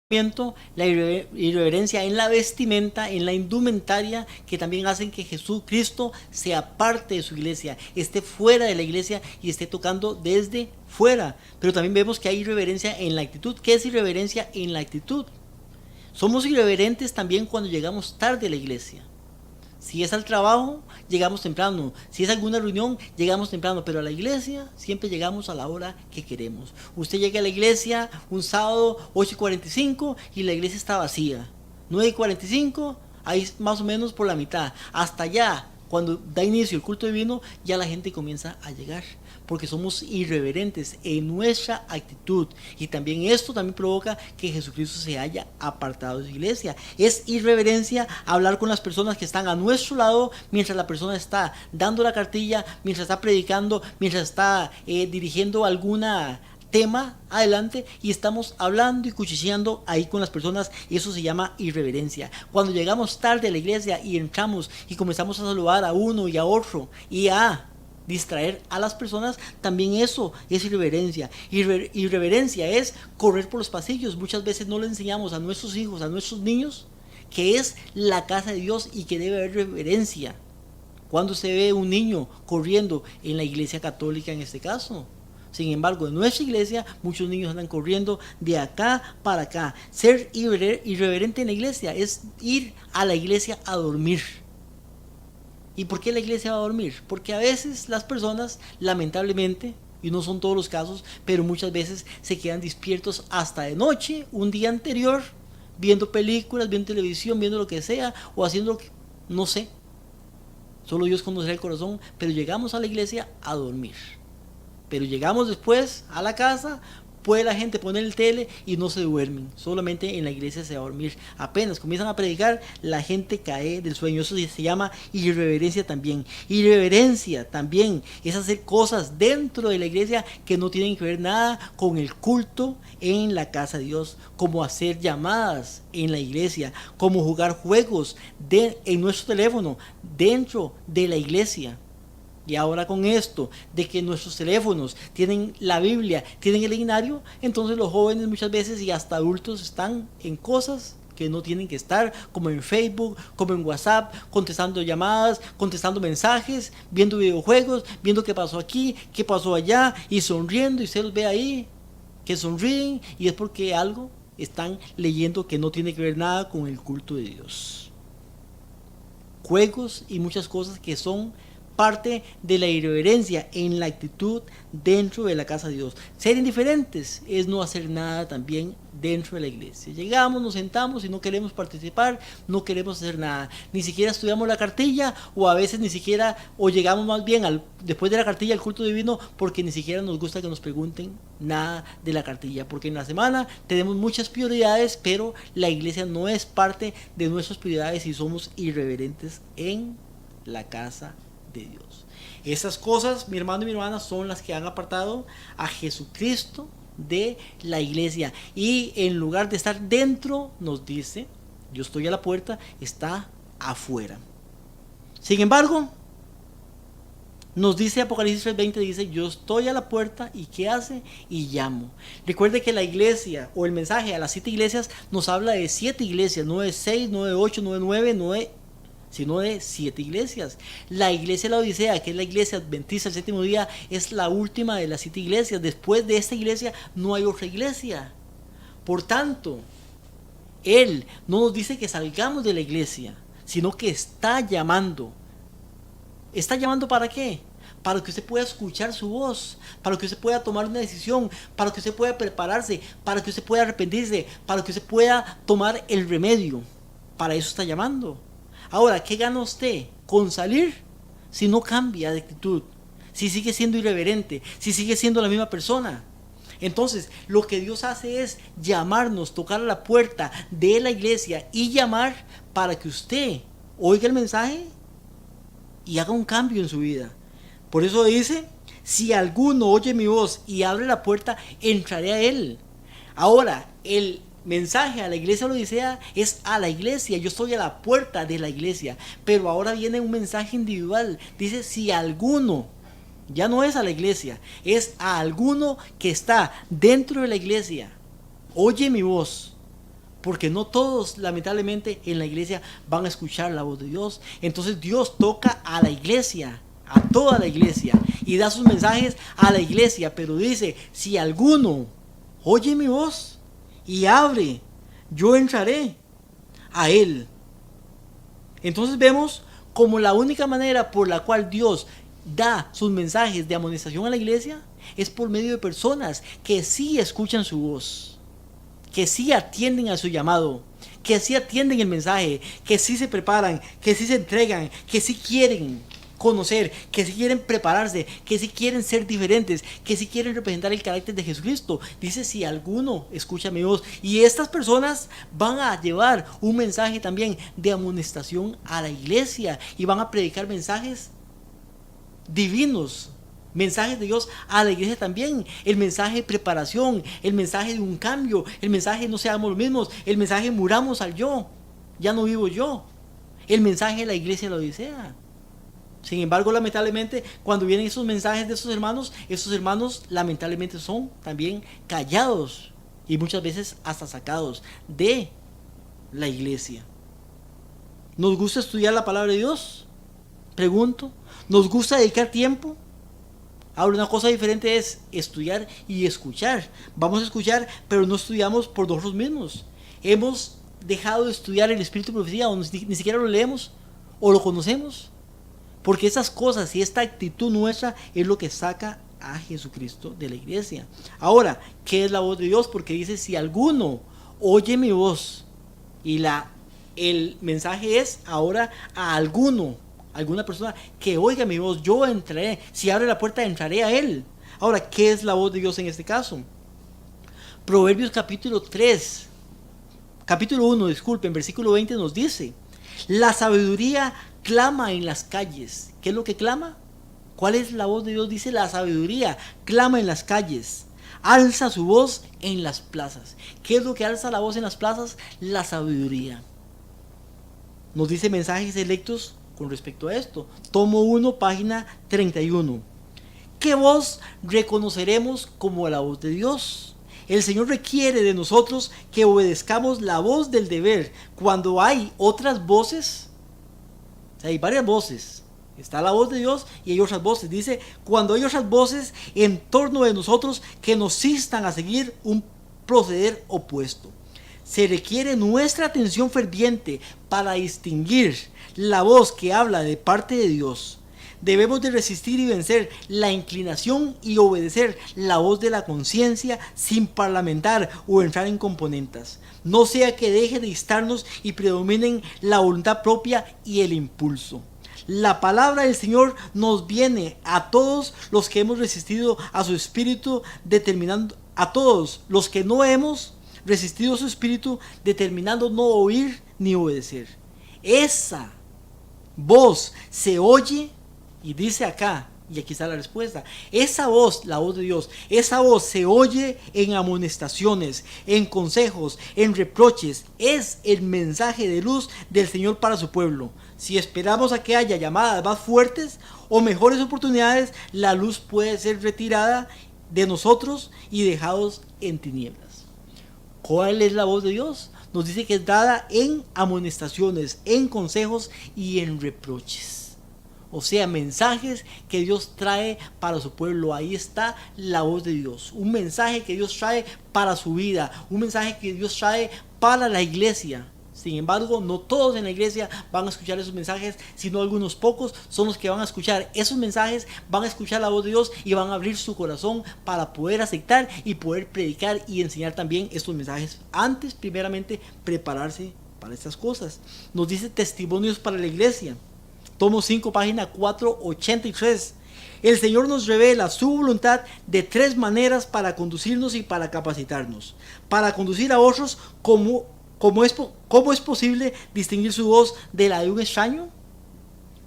S3: la irreverencia en la vestimenta, en la indumentaria, que también hacen que Jesucristo sea parte de su iglesia, esté fuera de la iglesia y esté tocando desde fuera. Pero también vemos que hay irreverencia en la actitud. ¿Qué es irreverencia en la actitud? Somos irreverentes también cuando llegamos tarde a la iglesia. Si es al trabajo, llegamos temprano. Si es alguna reunión, llegamos temprano. Pero a la iglesia siempre llegamos a la hora que queremos. Usted llega a la iglesia un sábado 8:45 y la iglesia está vacía. 9:45, ahí más o menos por la mitad. Hasta allá, cuando da inicio el culto divino, ya la gente comienza a llegar. Porque somos irreverentes en nuestra actitud. Y también esto también provoca que Jesucristo se haya apartado de su iglesia. Es irreverencia hablar con las personas que están a nuestro lado mientras la persona está dando la cartilla, mientras está predicando, mientras está dirigiendo alguna tema adelante y estamos hablando y cuchicheando ahí con las personas. Y eso se llama irreverencia. Cuando llegamos tarde a la iglesia y entramos y comenzamos a saludar a uno y a otro y a distraer a las personas, también eso es irreverencia. Irreverencia es correr por los pasillos. Muchas veces no le enseñamos a nuestros hijos, a nuestros niños, que es la casa de Dios y que debe haber reverencia. Cuando se ve un niño corriendo en la iglesia católica en este caso. Sin embargo, en nuestra iglesia muchos niños andan corriendo de acá para acá. Ser irreverente en la iglesia es ir a la iglesia a dormir. ¿Y por qué la iglesia va a dormir? Porque a veces las personas, lamentablemente, y no son todos los casos, pero muchas veces se quedan despiertos hasta de noche, un día anterior, viendo películas, viendo televisión, viendo lo que sea, o haciendo lo que, no sé. Solo Dios conocerá el corazón, pero llegamos a la iglesia a dormir. Pero llegamos después a la casa, puede la gente poner el tele y no se duermen. Solamente en la iglesia se va a dormir. Apenas comienzan a predicar, la gente cae del sueño. Eso se llama irreverencia también. Irreverencia también es hacer cosas dentro de la iglesia que no tienen que ver nada con el culto en la casa de Dios. Como hacer llamadas en la iglesia, como jugar juegos en nuestro teléfono dentro de la iglesia. Y ahora con esto de que nuestros teléfonos tienen la Biblia, tienen el ignario, entonces los jóvenes muchas veces y hasta adultos están en cosas que no tienen que estar, como en Facebook, como en WhatsApp, contestando llamadas, contestando mensajes, viendo videojuegos, viendo qué pasó aquí, qué pasó allá, y sonriendo, y usted los ve ahí, que sonríen, y es porque algo están leyendo que no tiene que ver nada con el culto de Dios. Juegos y muchas cosas que son parte de la irreverencia en la actitud dentro de la casa de Dios. Ser indiferentes es no hacer nada también dentro de la iglesia. Llegamos, nos sentamos y no queremos participar, no queremos hacer nada. Ni siquiera estudiamos la cartilla, o a veces ni siquiera, o llegamos más bien después de la cartilla al culto divino, porque ni siquiera nos gusta que nos pregunten nada de la cartilla. Porque en la semana tenemos muchas prioridades, pero la iglesia no es parte de nuestras prioridades y somos irreverentes en la casa de Dios. Esas cosas, mi hermano y mi hermana, son las que han apartado a Jesucristo de la iglesia. Y en lugar de estar dentro, nos dice, yo estoy a la puerta, está afuera. Sin embargo, nos dice Apocalipsis 3:20, dice, yo estoy a la puerta y ¿qué hace? Y llamo. Recuerde que la iglesia o el mensaje a las 7 iglesias nos habla de 7 iglesias, no de 6, no de 8, no de 9, sino de 7 iglesias. La iglesia de la Odisea, que es la iglesia adventista del séptimo día, es la última de las 7 iglesias. Después de esta iglesia no hay otra iglesia. Por tanto, Él no nos dice que salgamos de la iglesia, sino que está llamando. ¿Está llamando para qué? Para que usted pueda escuchar su voz, para que usted pueda tomar una decisión, para que usted pueda prepararse, para que usted pueda arrepentirse, para que usted pueda tomar el remedio. Para eso está llamando. Ahora, ¿qué gana usted con salir si no cambia de actitud? Si sigue siendo irreverente, si sigue siendo la misma persona. Entonces, lo que Dios hace es llamarnos, tocar a la puerta de la iglesia y llamar para que usted oiga el mensaje y haga un cambio en su vida. Por eso dice, si alguno oye mi voz y abre la puerta, entraré a él. Ahora, el mensaje a la iglesia de la Odisea es a la iglesia, yo estoy a la puerta de la iglesia, pero ahora viene un mensaje individual, dice si alguno, ya no es a la iglesia, es a alguno que está dentro de la iglesia, oye mi voz, porque no todos, lamentablemente, en la iglesia van a escuchar la voz de Dios. Entonces Dios toca a la iglesia, a toda la iglesia, y da sus mensajes a la iglesia, pero dice, si alguno oye mi voz y abre, yo entraré a él. Entonces vemos como la única manera por la cual Dios da sus mensajes de amonestación a la iglesia es por medio de personas que sí escuchan su voz, que sí atienden a su llamado, que sí atienden el mensaje, que sí se preparan, que sí se entregan, que sí quieren conocer, que sí quieren prepararse, que sí quieren ser diferentes, que sí quieren representar el carácter de Jesucristo. Dice, si alguno escucha mi voz, y estas personas van a llevar un mensaje también de amonestación a la iglesia y van a predicar mensajes divinos, mensajes de Dios a la iglesia también, el mensaje de preparación, el mensaje de un cambio, el mensaje de no seamos los mismos, el mensaje de muramos al yo, ya no vivo yo, el mensaje de la iglesia de la Odisea. Sin embargo, lamentablemente, cuando vienen esos mensajes de esos hermanos lamentablemente son también callados y muchas veces hasta sacados de la iglesia. ¿Nos gusta estudiar la palabra de Dios? Pregunto. ¿Nos gusta dedicar tiempo? Ahora, una cosa diferente es estudiar y escuchar. Vamos a escuchar, pero no estudiamos por nosotros mismos. Hemos dejado de estudiar el Espíritu de Profecía, o ni siquiera lo leemos o lo conocemos. Porque esas cosas y esta actitud nuestra es lo que saca a Jesucristo de la iglesia. Ahora, ¿qué es la voz de Dios? Porque dice, si alguno oye mi voz, y el mensaje es ahora a alguna persona que oiga mi voz, yo entraré. Si abre la puerta, entraré a él. Ahora, ¿qué es la voz de Dios en este caso? Proverbios capítulo 1, versículo 20 nos dice, la sabiduría clama en las calles. ¿Qué es lo que clama? ¿Cuál es la voz de Dios? Dice, la sabiduría clama en las calles, alza su voz en las plazas. ¿Qué es lo que alza la voz en las plazas? La sabiduría. Nos dice mensajes selectos con respecto a esto. Tomo 1, página 31. ¿Qué voz reconoceremos como la voz de Dios? El Señor requiere de nosotros que obedezcamos la voz del deber. Cuando hay otras voces, o sea, hay varias voces, está la voz de Dios y hay otras voces. Dice, cuando hay otras voces en torno de nosotros que nos instan a seguir un proceder opuesto, se requiere nuestra atención ferviente para distinguir la voz que habla de parte de Dios. Debemos de resistir y vencer la inclinación y obedecer la voz de la conciencia sin parlamentar o entrar en componendas. No sea que deje de instarnos y predominen la voluntad propia y el impulso. La palabra del Señor nos viene a todos los que hemos resistido a su espíritu, determinando a todos los que no hemos resistido a su espíritu, determinando no oír ni obedecer. Esa voz se oye. Y dice acá, y aquí está la respuesta, esa voz, la voz de Dios, esa voz se oye en amonestaciones, en consejos, en reproches. Es el mensaje de luz del Señor para su pueblo. Si esperamos a que haya llamadas más fuertes o mejores oportunidades, la luz puede ser retirada de nosotros y dejados en tinieblas. ¿Cuál es la voz de Dios? Nos dice que es dada en amonestaciones, en consejos y en reproches. O sea, mensajes que Dios trae para su pueblo. Ahí está la voz de Dios. Un mensaje que Dios trae para su vida. Un mensaje que Dios trae para la iglesia. Sin embargo, no todos en la iglesia van a escuchar esos mensajes, sino algunos pocos son los que van a escuchar esos mensajes, van a escuchar la voz de Dios y van a abrir su corazón para poder aceptar y poder predicar y enseñar también estos mensajes. Antes, primeramente, prepararse para estas cosas. Nos dice testimonios para la iglesia. Tomo 5, página 483. El Señor nos revela su voluntad de 3 maneras para conducirnos y para capacitarnos. Para conducir a otros, ¿cómo es posible distinguir su voz de la de un extraño?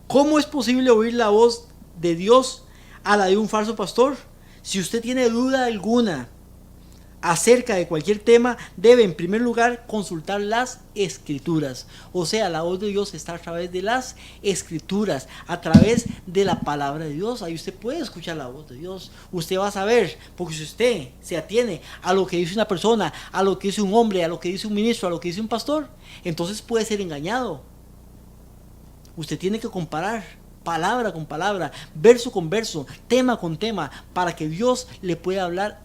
S3: ¿Cómo es posible oír la voz de Dios a la de un falso pastor? Si usted tiene duda alguna acerca de cualquier tema, debe en primer lugar consultar las escrituras. O sea, la voz de Dios está a través de las escrituras, a través de la palabra de Dios. Ahí usted puede escuchar la voz de Dios. Usted va a saber, porque si usted se atiene a lo que dice una persona, a lo que dice un hombre, a lo que dice un ministro, a lo que dice un pastor, entonces puede ser engañado. Usted tiene que comparar palabra con palabra, verso con verso, tema con tema, para que Dios le pueda hablar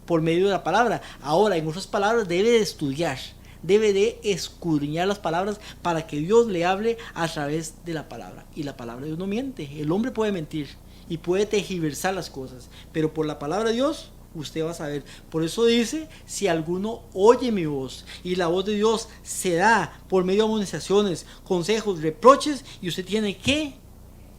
S3: por medio de la palabra. Ahora, en otras palabras, debe de estudiar, debe de escudriñar las palabras para que Dios le hable a través de la palabra. Y la palabra de Dios no miente. El hombre puede mentir y puede tergiversar las cosas, pero por la palabra de Dios usted va a saber. Por eso dice, si alguno oye mi voz, y la voz de Dios se da por medio de amonestaciones, consejos, reproches, y usted tiene que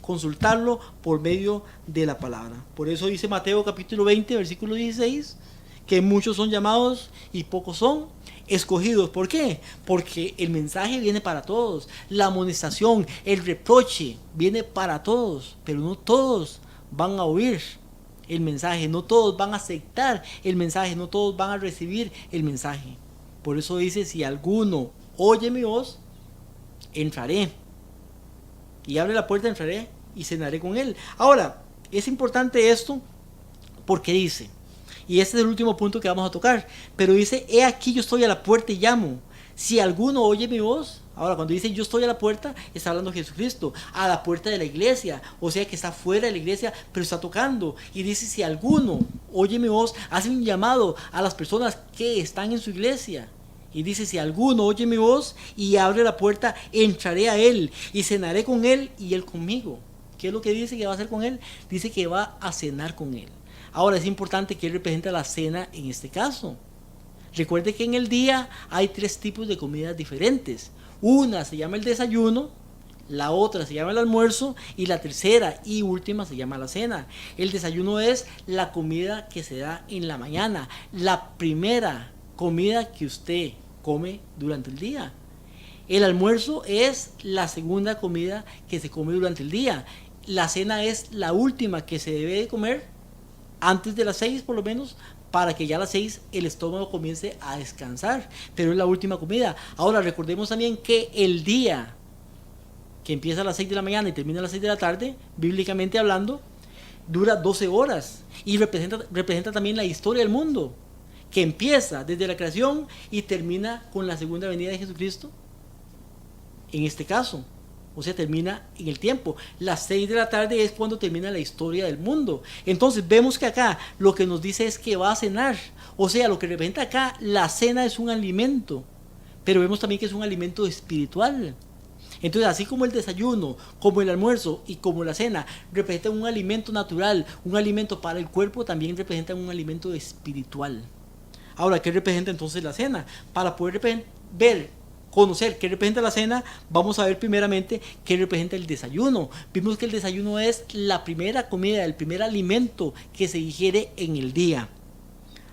S3: consultarlo por medio de la palabra. Por eso dice Mateo capítulo 20, versículo 16, que muchos son llamados y pocos son escogidos. ¿Por qué? Porque el mensaje viene para todos. La amonestación, el reproche viene para todos, pero no todos van a oír el mensaje, no todos van a aceptar el mensaje, no todos van a recibir el mensaje. Por eso dice, si alguno oye mi voz, entraré y abre la puerta, entraré y cenaré con él. Ahora, es importante esto porque dice, y este es el último punto que vamos a tocar, pero dice, he aquí yo estoy a la puerta y llamo. Si alguno oye mi voz, ahora cuando dice yo estoy a la puerta, está hablando Jesucristo, a la puerta de la iglesia, o sea que está fuera de la iglesia, pero está tocando. Y dice, si alguno oye mi voz, hace un llamado a las personas que están en su iglesia. Y dice, si alguno oye mi voz y abre la puerta, entraré a él y cenaré con él y él conmigo. ¿Qué es lo que dice que va a hacer con él? Dice que va a cenar con él. Ahora es importante que él represente la cena en este caso. Recuerde que en el día hay 3 tipos de comidas diferentes. Una se llama el desayuno, la otra se llama el almuerzo y la tercera y última se llama la cena. El desayuno es la comida que se da en la mañana, la primera comida que usted come durante el día. El almuerzo es la segunda comida que se come durante el día. La cena es la última que se debe de comer antes de las 6 por lo menos, para que ya a las 6 el estómago comience a descansar, pero es la última comida. Ahora recordemos también que el día que empieza a las 6 de la mañana y termina a las 6 de la tarde, bíblicamente hablando, dura 12 horas y representa también la historia del mundo, que empieza desde la creación y termina con la segunda venida de Jesucristo, en este caso. O sea, termina en el tiempo. Las 6 de la tarde es cuando termina la historia del mundo. Entonces vemos que acá lo que nos dice es que va a cenar. O sea, lo que representa acá, la cena es un alimento. Pero vemos también que es un alimento espiritual. Entonces, así como el desayuno, como el almuerzo y como la cena representan un alimento natural, un alimento para el cuerpo, también representan un alimento espiritual. Ahora, ¿qué representa entonces la cena? Para poder conocer qué representa la cena, vamos a ver primeramente qué representa el desayuno. Vimos que el desayuno es la primera comida, el primer alimento que se ingiere en el día.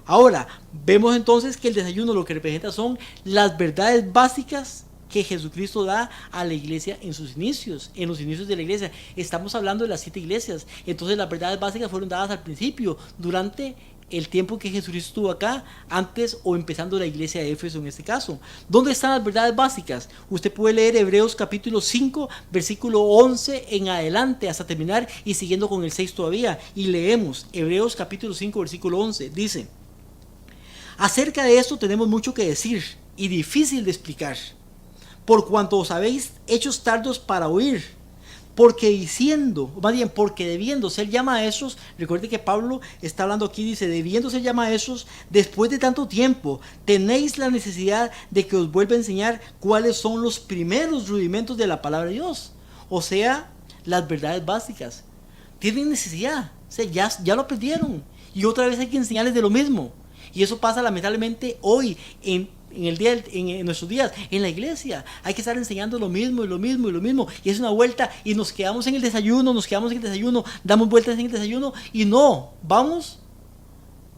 S3: Ahora, vemos entonces que el desayuno lo que representa son las verdades básicas que Jesucristo da a la iglesia en sus inicios, en los inicios de la iglesia. Estamos hablando de las 7 iglesias, entonces las verdades básicas fueron dadas al principio, durante el tiempo que Jesucristo estuvo acá, antes o empezando la iglesia de Éfeso en este caso. ¿Dónde están las verdades básicas? Usted puede leer Hebreos capítulo 5, versículo 11 en adelante hasta terminar y siguiendo con el 6 todavía. Y leemos Hebreos capítulo 5, versículo 11. Dice, acerca de esto tenemos mucho que decir y difícil de explicar, por cuanto os habéis hechos tardos para oír. Porque debiendo ser maestros, recuerde que Pablo está hablando aquí, dice, debiendo ser maestros, después de tanto tiempo, tenéis la necesidad de que os vuelva a enseñar cuáles son los primeros rudimentos de la palabra de Dios. O sea, las verdades básicas. Tienen necesidad, o sea, ya lo aprendieron. Y otra vez hay que enseñarles de lo mismo. Y eso pasa lamentablemente hoy en nuestros días, en la iglesia. Hay que estar enseñando lo mismo y lo mismo y lo mismo. Y es una vuelta y nos quedamos en el desayuno, damos vueltas en el desayuno y no vamos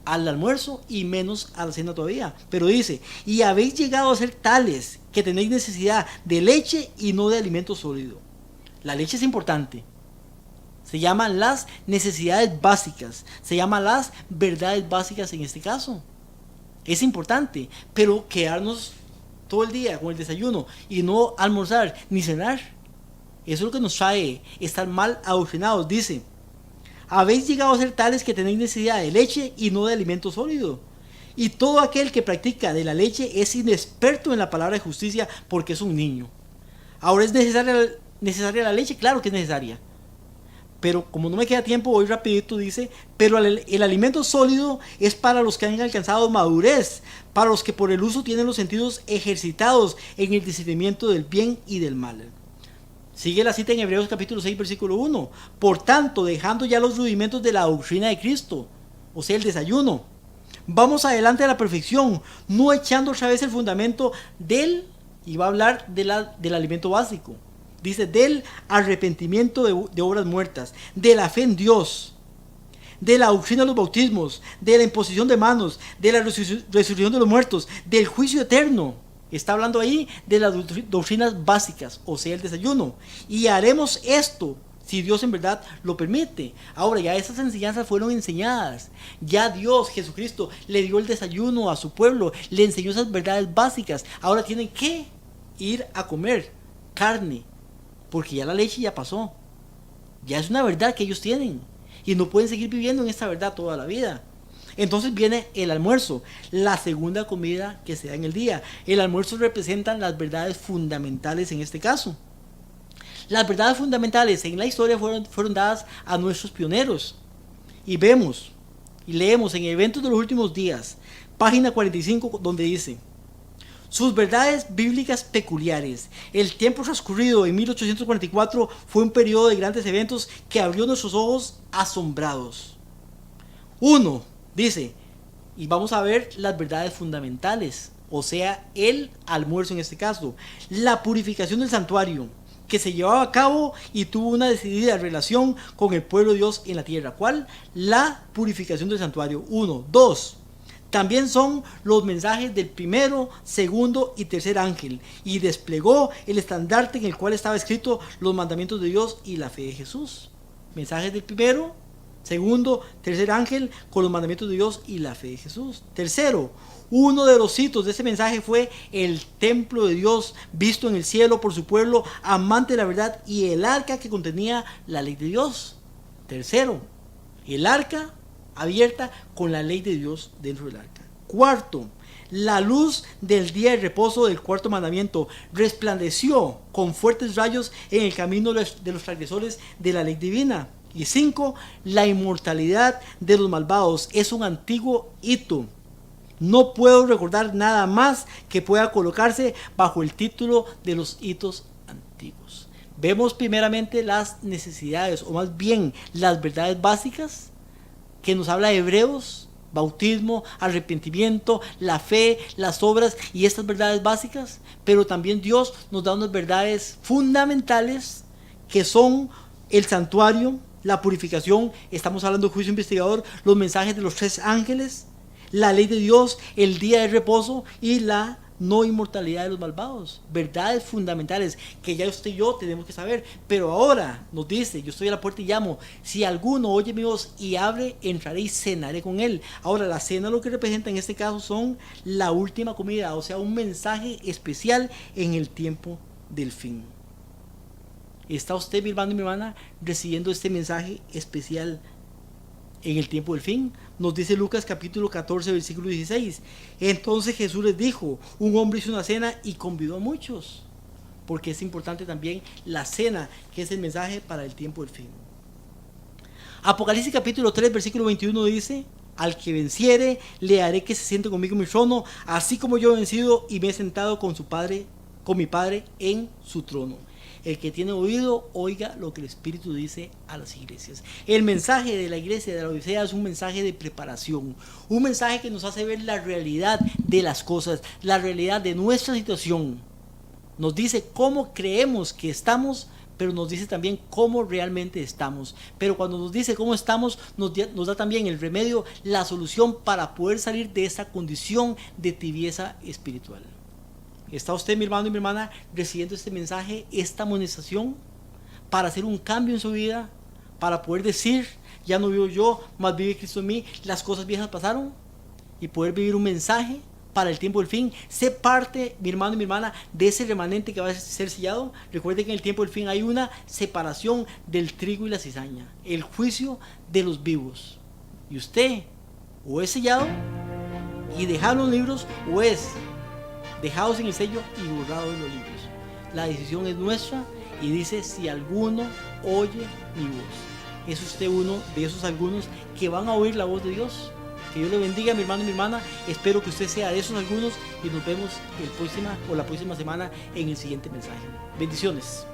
S3: al almuerzo y menos a la cena todavía. Pero dice, y habéis llegado a ser tales que tenéis necesidad de leche y no de alimento sólido. La leche es importante. Se llaman las necesidades básicas, se llaman las verdades básicas en este caso. Es importante, pero quedarnos todo el día con el desayuno y no almorzar ni cenar, eso es lo que nos trae estar mal adoctrinados. Dice: habéis llegado a ser tales que tenéis necesidad de leche y no de alimento sólido. Y todo aquel que practica de la leche es inexperto en la palabra de justicia, porque es un niño. Ahora, ¿es necesaria la leche? Claro que es necesaria. Pero como no me queda tiempo, voy rapidito. Dice: pero el alimento sólido es para los que han alcanzado madurez, para los que por el uso tienen los sentidos ejercitados en el discernimiento del bien y del mal. Sigue la cita en Hebreos capítulo 6, versículo 1. Por tanto, dejando ya los rudimentos de la doctrina de Cristo, o sea, el desayuno, vamos adelante a la perfección, no echando otra vez el fundamento y va a hablar del alimento básico. Dice: del arrepentimiento de obras muertas, de la fe en Dios, de la doctrina de los bautismos, de la imposición de manos, de la resurrección de los muertos, del juicio eterno. Está hablando ahí de las doctrinas básicas, o sea, el desayuno. Y haremos esto si Dios en verdad lo permite. Ahora, ya esas enseñanzas fueron enseñadas. Ya Dios, Jesucristo, le dio el desayuno a su pueblo, le enseñó esas verdades básicas. Ahora tienen que ir a comer carne, porque ya la leche ya pasó. Ya es una verdad que ellos tienen y no pueden seguir viviendo en esta verdad toda la vida. Entonces viene el almuerzo, la segunda comida que se da en el día. El almuerzo representa las verdades fundamentales en este caso. Las verdades fundamentales en la historia fueron dadas a nuestros pioneros. Y vemos y leemos en Eventos de los Últimos Días, página 45, donde dice: sus verdades bíblicas peculiares. El tiempo transcurrido en 1844 fue un periodo de grandes eventos que abrió nuestros ojos asombrados. 1. Dice, y vamos a ver las verdades fundamentales, o sea, el almuerzo en este caso. La purificación del santuario, que se llevaba a cabo y tuvo una decidida relación con el pueblo de Dios en la tierra. ¿Cuál? La purificación del santuario. 1. 2. También son los mensajes del primero, segundo y tercer ángel, y desplegó el estandarte en el cual estaba escrito los mandamientos de Dios y la fe de Jesús. Mensajes del primero, segundo, tercer ángel con los mandamientos de Dios y la fe de Jesús. Tercero, uno de los hitos de ese mensaje fue el templo de Dios visto en el cielo por su pueblo amante de la verdad, y el arca que contenía la ley de Dios. Tercero, el arca abierta con la ley de Dios dentro del arca. Cuarto, la luz del día de reposo del cuarto mandamiento resplandeció con fuertes rayos en el camino de los transgresores de la ley divina. Y 5. La inmortalidad de los malvados es un antiguo hito. No puedo recordar nada más que pueda colocarse bajo el título de los hitos antiguos. Vemos primeramente las necesidades, o más bien las verdades básicas que nos habla de Hebreos: bautismo, arrepentimiento, la fe, las obras y estas verdades básicas. Pero también Dios nos da unas verdades fundamentales que son el santuario, la purificación, estamos hablando de juicio investigador, los mensajes de los 3 ángeles, la ley de Dios, el día de reposo y la no inmortalidad de los malvados. Verdades fundamentales que ya usted y yo tenemos que saber. Pero ahora nos dice: yo estoy a la puerta y llamo. Si alguno oye mi voz y abre, entraré y cenaré con él. Ahora, la cena lo que representa en este caso son la última comida, o sea, un mensaje especial en el tiempo del fin. ¿Está usted, mi hermano y mi hermana, recibiendo este mensaje especial en el tiempo del fin? Nos dice Lucas capítulo 14, versículo 16. Entonces Jesús les dijo: un hombre hizo una cena y convidó a muchos. Porque es importante también la cena, que es el mensaje para el tiempo del fin. Apocalipsis capítulo 3, versículo 21 dice: al que venciere, le haré que se siente conmigo en mi trono, así como yo he vencido y me he sentado con mi Padre en su trono. El que tiene oído, oiga lo que el Espíritu dice a las iglesias. El mensaje de la iglesia de la Odisea es un mensaje de preparación, un mensaje que nos hace ver la realidad de las cosas, la realidad de nuestra situación. Nos dice cómo creemos que estamos, pero nos dice también cómo realmente estamos. Pero cuando nos dice cómo estamos, nos da también el remedio, la solución para poder salir de esta condición de tibieza espiritual. ¿Está usted, mi hermano y mi hermana, recibiendo este mensaje, esta amonestación para hacer un cambio en su vida? Para poder decir: ya no vivo yo, más vive Cristo en mí, las cosas viejas pasaron. y poder vivir un mensaje para el tiempo del fin. Sé parte, mi hermano y mi hermana, de ese remanente que va a ser sellado. Recuerde que en el tiempo del fin hay una separación del trigo y la cizaña, el juicio de los vivos. Y usted o es sellado y dejado en los libros, o es dejado sin el sello y borrado de los libros. La decisión es nuestra, y dice: si alguno oye mi voz. ¿Es usted uno de esos algunos que van a oír la voz de Dios? Que Dios le bendiga, mi hermano y mi hermana. Espero que usted sea de esos algunos, y nos vemos la próxima semana en el siguiente mensaje. Bendiciones.